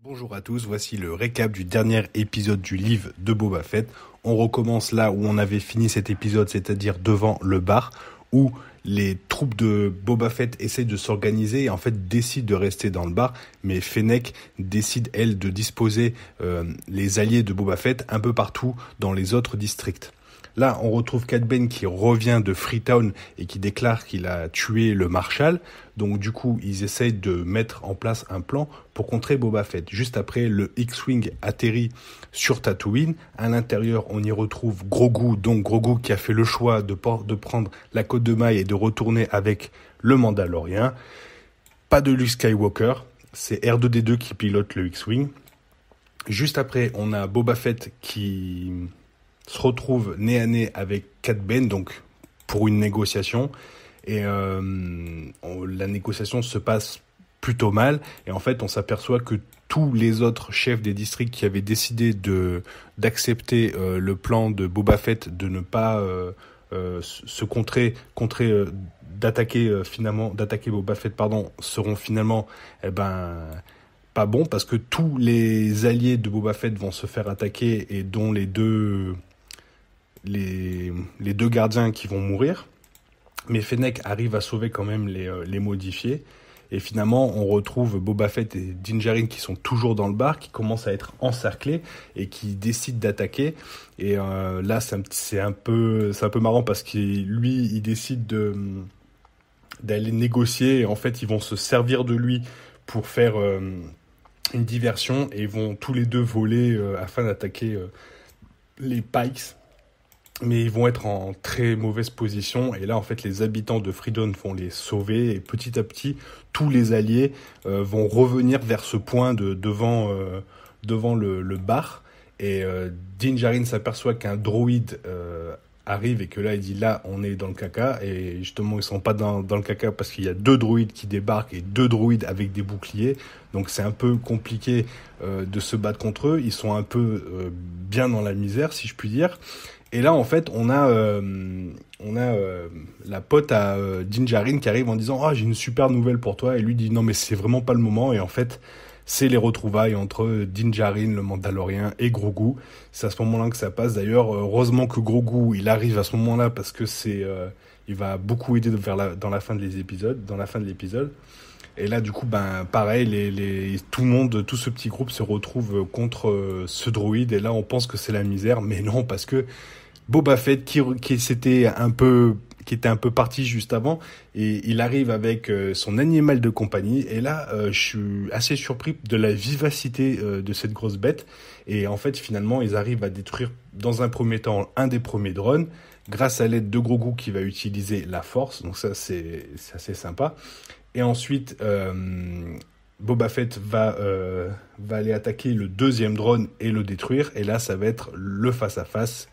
Bonjour à tous, voici le récap du dernier épisode du livre de Boba Fett. On recommence là où on avait fini cet épisode, c'est-à-dire devant le bar, où les troupes de Boba Fett essayent de s'organiser et en fait décident de rester dans le bar, mais Fennec décide, elle, de disposer les alliés de Boba Fett un peu partout dans les autres districts. Là, on retrouve Cad Bane qui revient de Freetown et qui déclare qu'il a tué le Marshal. Donc du coup, ils essayent de mettre en place un plan pour contrer Boba Fett. Juste après, le X-Wing atterrit sur Tatooine. À l'intérieur, on y retrouve Grogu, donc Grogu qui a fait le choix de prendre la côte de maille et de retourner avec le Mandalorien. Pas de Luke Skywalker, c'est R2-D2 qui pilote le X-Wing. Juste après, on a Boba Fett qui se retrouve nez à nez avec Cad Bane, donc pour une négociation. Et la négociation se passe plutôt mal. Et en fait, on s'aperçoit que tous les autres chefs des districts qui avaient décidé d'accepter le plan de Boba Fett de ne pas se d'attaquer Boba Fett, seront finalement pas bons, parce que tous les alliés de Boba Fett vont se faire attaquer et dont les deux gardiens qui vont mourir. Mais Fennec arrive à sauver quand même les modifiés. Et finalement, on retrouve Boba Fett et Din Djarin qui sont toujours dans le bar, qui commencent à être encerclés et qui décident d'attaquer. Et là, c'est un peu marrant parce il décide d'aller négocier. Et en fait, ils vont se servir de lui pour faire une diversion. Et ils vont tous les deux voler afin d'attaquer les Pikes. Mais ils vont être en très mauvaise position. Et là, en fait, les habitants de Freetown vont les sauver. Et petit à petit, tous les alliés vont revenir vers ce point devant le bar. Et Din Djarin s'aperçoit qu'un droïde arrive et que là, il dit là, on est dans le caca. Et justement, ils sont pas dans le caca parce qu'il y a 2 droïdes qui débarquent et 2 droïdes avec des boucliers. Donc c'est un peu compliqué de se battre contre eux. Ils sont un peu bien dans la misère, si je puis dire. Et là, en fait, on a la pote à Din Djarin qui arrive en disant « Ah, j'ai une super nouvelle pour toi ». Et lui dit « Non, mais c'est vraiment pas le moment ». Et en fait, c'est les retrouvailles entre Din Djarin, le Mandalorien, et Grogu. C'est à ce moment-là que ça passe. D'ailleurs, heureusement que Grogu, il arrive à ce moment-là parce que il va beaucoup aider dans la fin de l'épisode. Et là, du coup, pareil, tout ce petit groupe se retrouve contre ce droïde. Et là, on pense que c'est la misère, mais non, parce que Boba Fett, qui était un peu parti juste avant, et il arrive avec son animal de compagnie. Et là, je suis assez surpris de la vivacité de cette grosse bête. Et en fait, finalement, ils arrivent à détruire, dans un premier temps, un des premiers drones, grâce à l'aide de Grogu qui va utiliser la force. Donc ça, c'est assez sympa. Et ensuite, Boba Fett va aller attaquer le deuxième drone et le détruire. Et là, ça va être le face-à-face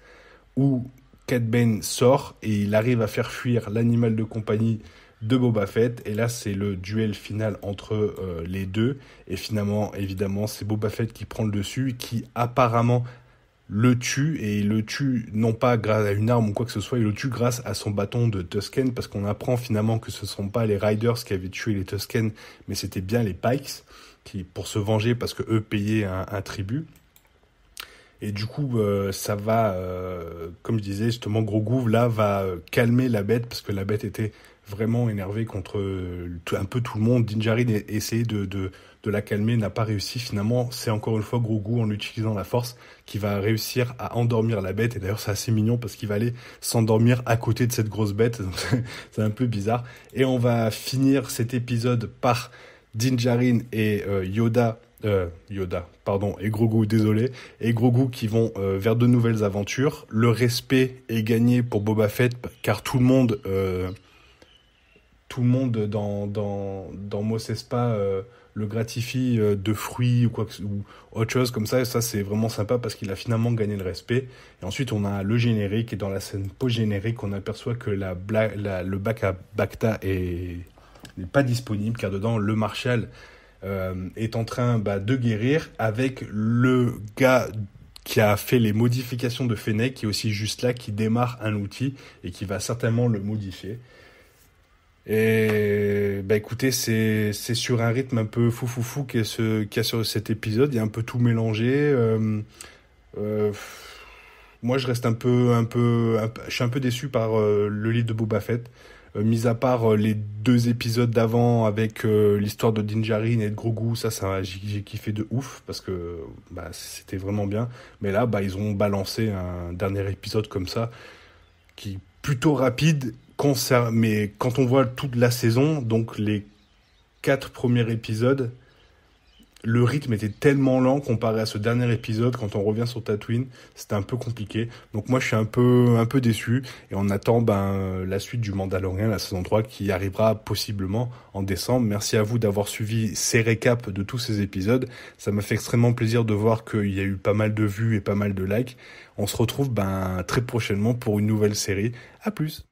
où Cad Bane sort et il arrive à faire fuir l'animal de compagnie de Boba Fett. Et là, c'est le duel final entre les deux. Et finalement, évidemment, c'est Boba Fett qui prend le dessus, qui apparemment le tue, et il le tue non pas grâce à une arme ou quoi que ce soit, il le tue grâce à son bâton de Tusken, parce qu'on apprend finalement que ce ne sont pas les Riders qui avaient tué les Tusken, mais c'était bien les Pikes, qui, pour se venger, parce que eux payaient un tribut. Et du coup, ça va, comme je disais, justement, Grogu, là, va calmer la bête, parce que la bête était vraiment énervée contre un peu tout le monde. Din Djarin a essayé de la calmer, n'a pas réussi. Finalement, c'est encore une fois Grogu, en utilisant la force, qui va réussir à endormir la bête. Et d'ailleurs, c'est assez mignon, parce qu'il va aller s'endormir à côté de cette grosse bête. Donc, c'est un peu bizarre. Et on va finir cet épisode par Din Djarin et et Grogu, désolé, et Grogu qui vont vers de nouvelles aventures. Le respect est gagné pour Boba Fett, car tout le monde dans Mos Espa le gratifie de fruits ou autre chose comme ça. Et ça, c'est vraiment sympa parce qu'il a finalement gagné le respect. Et ensuite, on a le générique, et dans la scène post-générique, on aperçoit que le bac à Bacta n'est pas disponible, car dedans, le Marshal est en train de guérir avec le gars qui a fait les modifications de Fennec, qui est aussi juste là, qui démarre un outil et qui va certainement le modifier. Et bah écoutez, c'est sur un rythme un peu fou qu'il y a sur cet épisode. Il y a un peu tout mélangé. Euh, Moi, je reste je suis un peu déçu par le livre de Boba Fett. Mis à part les deux épisodes d'avant avec l'histoire de Din Djarin et de Grogu, j'ai kiffé de ouf parce que bah, c'était vraiment bien. Mais là, bah, ils ont balancé un dernier épisode comme ça qui est plutôt rapide, mais quand on voit toute la saison, donc les quatre premiers épisodes, le rythme était tellement lent comparé à ce dernier épisode. Quand on revient sur Tatooine, c'était un peu compliqué. Donc moi, je suis un peu déçu. Et on attend la suite du Mandalorian, la saison 3, qui arrivera possiblement en décembre. Merci à vous d'avoir suivi ces récaps de tous ces épisodes. Ça m'a fait extrêmement plaisir de voir qu'il y a eu pas mal de vues et pas mal de likes. On se retrouve très prochainement pour une nouvelle série. À plus.